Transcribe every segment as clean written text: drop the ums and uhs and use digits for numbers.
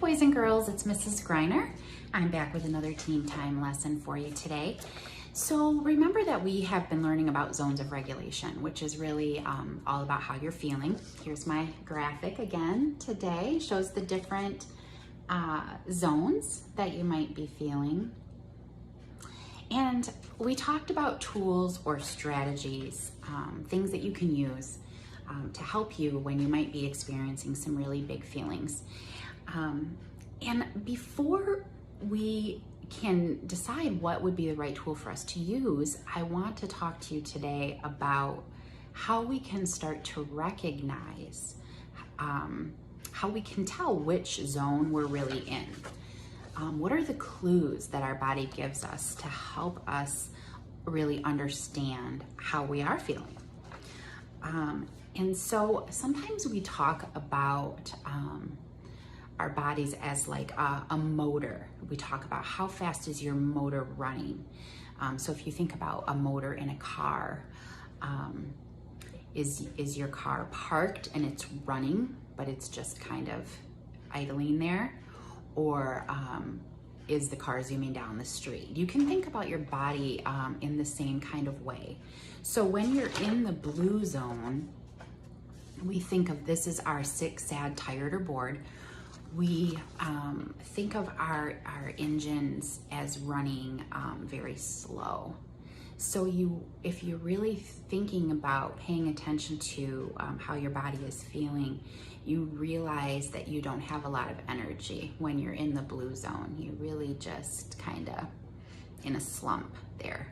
boys and girls, it's Mrs. Greiner. I'm back with another Teen Time lesson for you today. So remember that we have been learning about zones of regulation, which is really all about how you're feeling. Here's my graphic again today. Shows the different zones that you might be feeling. And we talked about tools or strategies, things that you can use to help you when you might be experiencing some really big feelings. And before we can decide what would be the right tool for us to use, I want to talk to you today about how we can start to recognize, how we can tell which zone we're really in. What are the clues that our body gives us to help us really understand how we are feeling? And so sometimes we talk about our bodies as like a motor. We talk about how fast is your motor running. So if you think about a motor in a car, is your car parked and it's running, but it's just kind of idling there? Or is the car zooming down the street? You can think about your body in the same kind of way. So when you're in the blue zone, we think of this as our sick, sad, tired, or bored. We think of our engines as running very slow. So if you're really thinking about paying attention to how your body is feeling, you realize that you don't have a lot of energy when you're in the blue zone. You really just kind of in a slump there.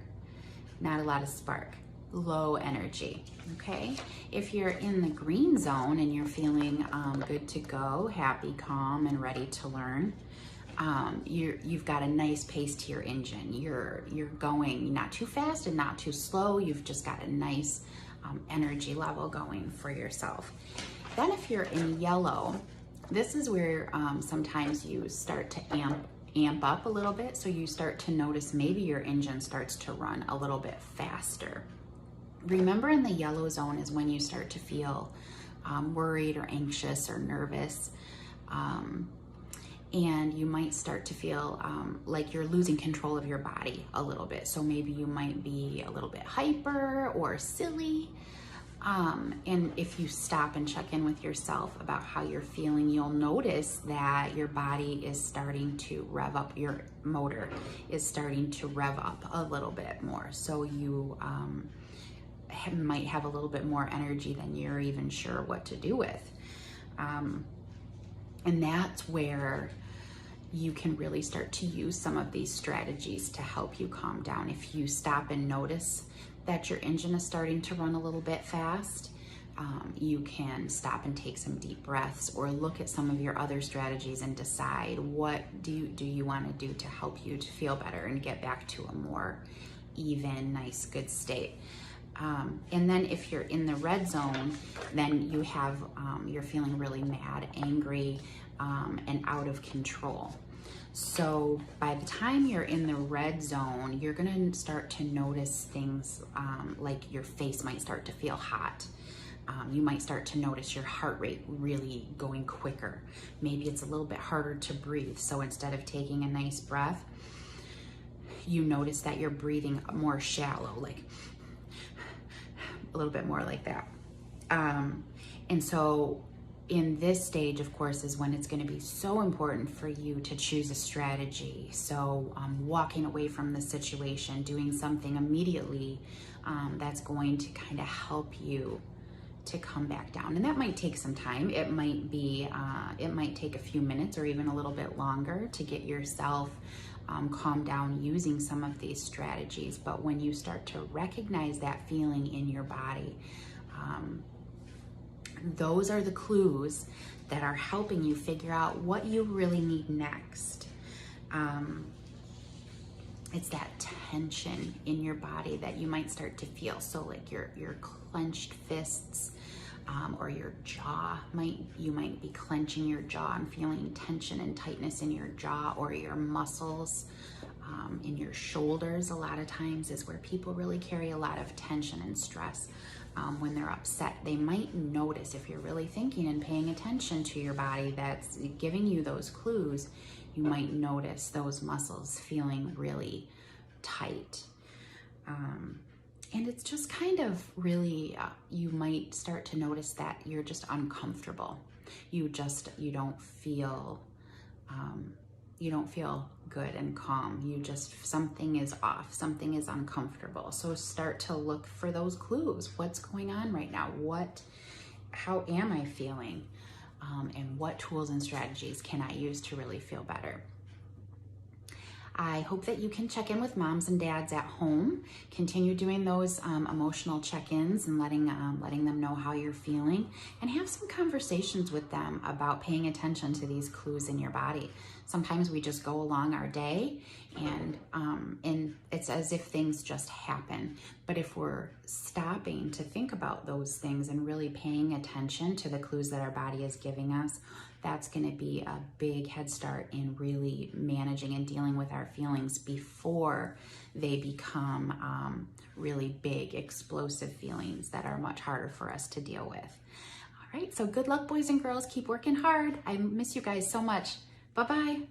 Not a lot of spark, low energy, okay? If you're in the green zone and you're feeling good to go, happy, calm, and ready to learn, you've got a nice pace to your engine. You're going not too fast and not too slow. You've just got a nice energy level going for yourself. Then if you're in yellow, this is where sometimes you start to amp up a little bit. So you start to notice maybe your engine starts to run a little bit faster. Remember, in the yellow zone is when you start to feel worried or anxious or nervous. And you might start to feel like you're losing control of your body a little bit. So maybe you might be a little bit hyper or silly. And if you stop and check in with yourself about how you're feeling, you'll notice that your body is starting to rev up, your motor is starting to rev up a little bit more. So you might have a little bit more energy than you're even sure what to do with. And that's where you can really start to use some of these strategies to help you calm down. If you stop and notice that your engine is starting to run a little bit fast, you can stop and take some deep breaths or look at some of your other strategies and decide what do you want to do to help you to feel better and get back to a more even, nice, good state. And then if you're in the red zone, then you have, you're feeling really mad, angry, and out of control. So by the time you're in the red zone, you're gonna start to notice things like your face might start to feel hot. You might start to notice your heart rate really going quicker. Maybe it's a little bit harder to breathe. So instead of taking a nice breath, you notice that you're breathing more shallow, like a little bit more like that. And so in this stage, of course, is when it's going to be so important for you to choose a strategy. So walking away from the situation, doing something immediately that's going to kind of help you to come back down. And that might take some time. It might be, it might take a few minutes or even a little bit longer to get yourself calm down using some of these strategies. But when you start to recognize that feeling in your body, those are the clues that are helping you figure out what you really need next. It's that tension in your body that you might start to feel. So like your clenched fists, or your jaw, you might be clenching your jaw and feeling tension and tightness in your jaw, or your muscles in your shoulders. A lot of times is where people really carry a lot of tension and stress. when they're upset. They might notice, if you're really thinking and paying attention to your body that's giving you those clues, you might notice those muscles feeling really tight. And it's just kind of really, you might start to notice that you're just uncomfortable. You don't feel, good and calm. Something is off, something is uncomfortable. So start to look for those clues. What's going on right now? How am I feeling? And what tools and strategies can I use to really feel better? I hope that you can check in with moms and dads at home. Continue doing those emotional check-ins and letting them know how you're feeling, and have some conversations with them about paying attention to these clues in your body. Sometimes we just go along our day and it's as if things just happen. But if we're stopping to think about those things and really paying attention to the clues that our body is giving us, that's going to be a big head start in really managing and dealing with our feelings before they become really big, explosive feelings that are much harder for us to deal with. All right, so good luck, boys and girls. Keep working hard. I miss you guys so much. Bye-bye.